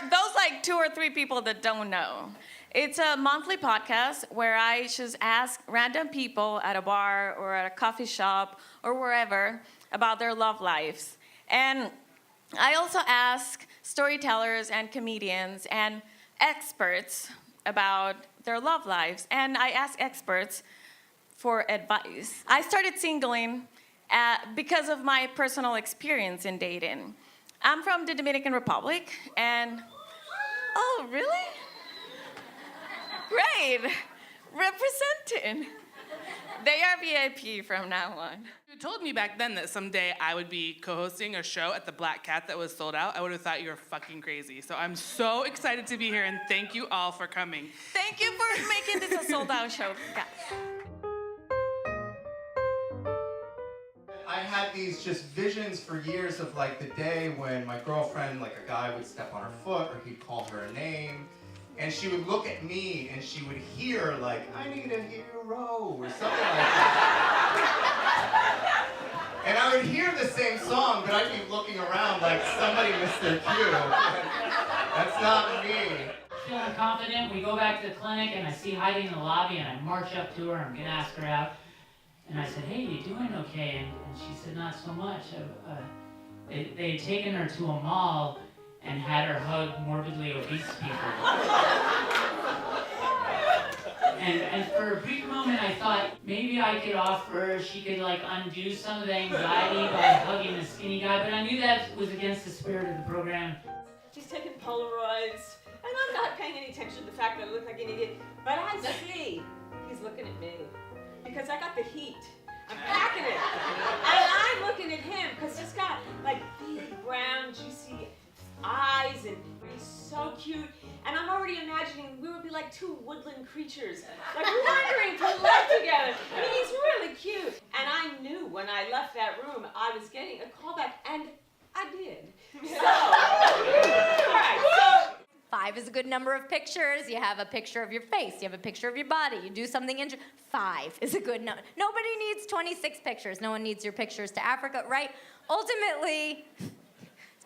those like 2 or 3 people that don't know, it's a monthly podcast where I just ask random people at a bar or at a coffee shop or wherever about their love lives. And I also ask storytellers and comedians and experts about their love lives. And I ask experts for advice. I started Singleling because of my personal experience in dating. I'm from the Dominican Republic, and oh, really? Great, representing. They are VIP from now on. You told me back then that someday I would be co-hosting a show at the Black Cat that was sold out. I would have thought you were fucking crazy. So I'm so excited to be here, and thank you all for coming. Thank you for making this a sold-out show, guys. I had these just visions for years of like the day when my girlfriend, like a guy would step on her foot or he'd call her a name, and she would look at me and she would hear like, I need a hero or something like that. And I would hear the same song, but I'd be looking around like somebody missed their cue. That's not me. Feeling confident, we go back to the clinic and I see Heidi in the lobby and I march up to her, I'm gonna ask her out. And I said, hey, you doing okay? And she said, not so much. They had taken her to a mall and had her hug morbidly obese people. and for a brief moment, I thought maybe I could offer, she could like undo some of the anxiety by hugging a skinny guy, but I knew that was against the spirit of the program. He's taking Polaroids, and I'm not paying any attention to the fact that I look like an idiot, but I see he's looking at me. Because I got the heat. I'm packing it. And I'm looking at him because he's got like big, brown, juicy eyes and he's so cute. And I'm already imagining we would be like 2 woodland creatures, like wandering through life together. I mean, he's really cute. And I knew when I left that room, I was getting a call back, and I did. So, all right, so. 5 is a good number of pictures. You have a picture of your face. You have a picture of your body. You do something interesting. 5 is a good number. Nobody needs 26 pictures. No one needs your pictures to Africa, right? Ultimately,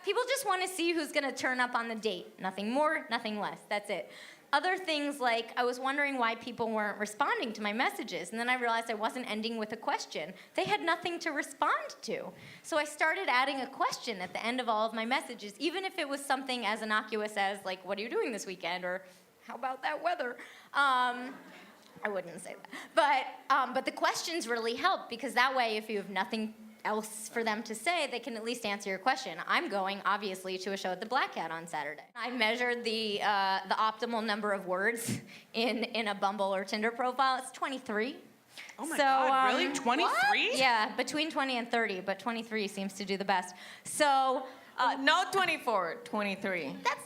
people just want to see who's going to turn up on the date. Nothing more, nothing less. That's it. Other things like I was wondering why people weren't responding to my messages, and then I realized I wasn't ending with a question. They had nothing to respond to. So I started adding a question at the end of all of my messages, even if it was something as innocuous as, like, what are you doing this weekend? Or how about that weather? I wouldn't say that. But the questions really help, because that way, if you have nothing else for them to say, they can at least answer your question. I'm going, obviously, to a show at the Black Cat on Saturday. I measured the optimal number of words in a Bumble or Tinder profile. It's 23. Oh my God, really? 23? Yeah, between 20 and 30, but 23 seems to do the best. So, no 24, 23. that's,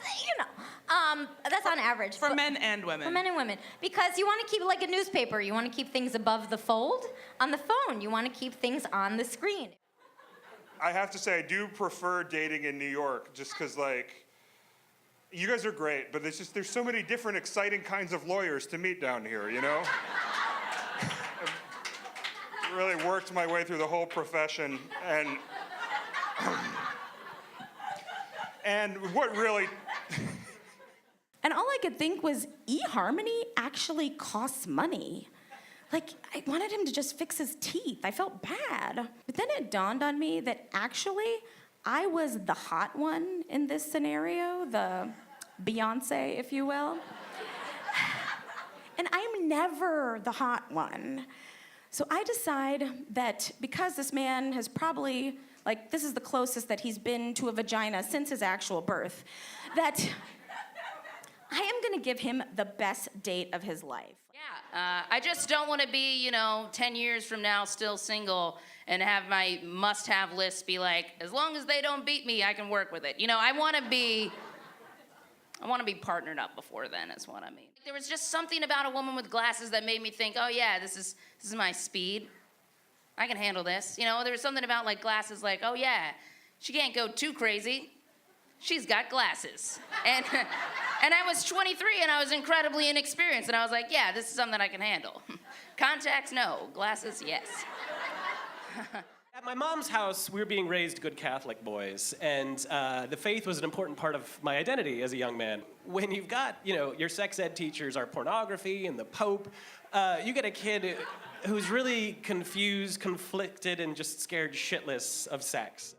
that's on average. For men and women. For men and women. Because you want to keep it like a newspaper. You want to keep things above the fold. On the phone, you want to keep things on the screen. I have to say, I do prefer dating in New York, just because, like, you guys are great, but it's just, there's so many different exciting kinds of lawyers to meet down here, you know? I've really worked my way through the whole profession, and what really... And all I could think was eHarmony actually costs money. Like, I wanted him to just fix his teeth. I felt bad. But then it dawned on me that actually I was the hot one in this scenario, the Beyonce, if you will. And I'm never the hot one. So I decide that because this man has probably, like, this is the closest that he's been to a vagina since his actual birth, that I am gonna give him the best date of his life. Yeah, I just don't want to be, 10 years from now still single and have my must-have list be like, as long as they don't beat me, I can work with it. I want to be partnered up before then, is what I mean. There was just something about a woman with glasses that made me think, oh yeah, this is my speed. I can handle this. There was something about like glasses, like, oh yeah, she can't go too crazy. She's got glasses. And I was 23 and I was incredibly inexperienced, and I was like, yeah, this is something I can handle. Contacts, no. Glasses, yes. At my mom's house, we were being raised good Catholic boys, and the faith was an important part of my identity as a young man. When you've got, your sex ed teachers are pornography and the Pope, you get a kid who's really confused, conflicted, and just scared shitless of sex.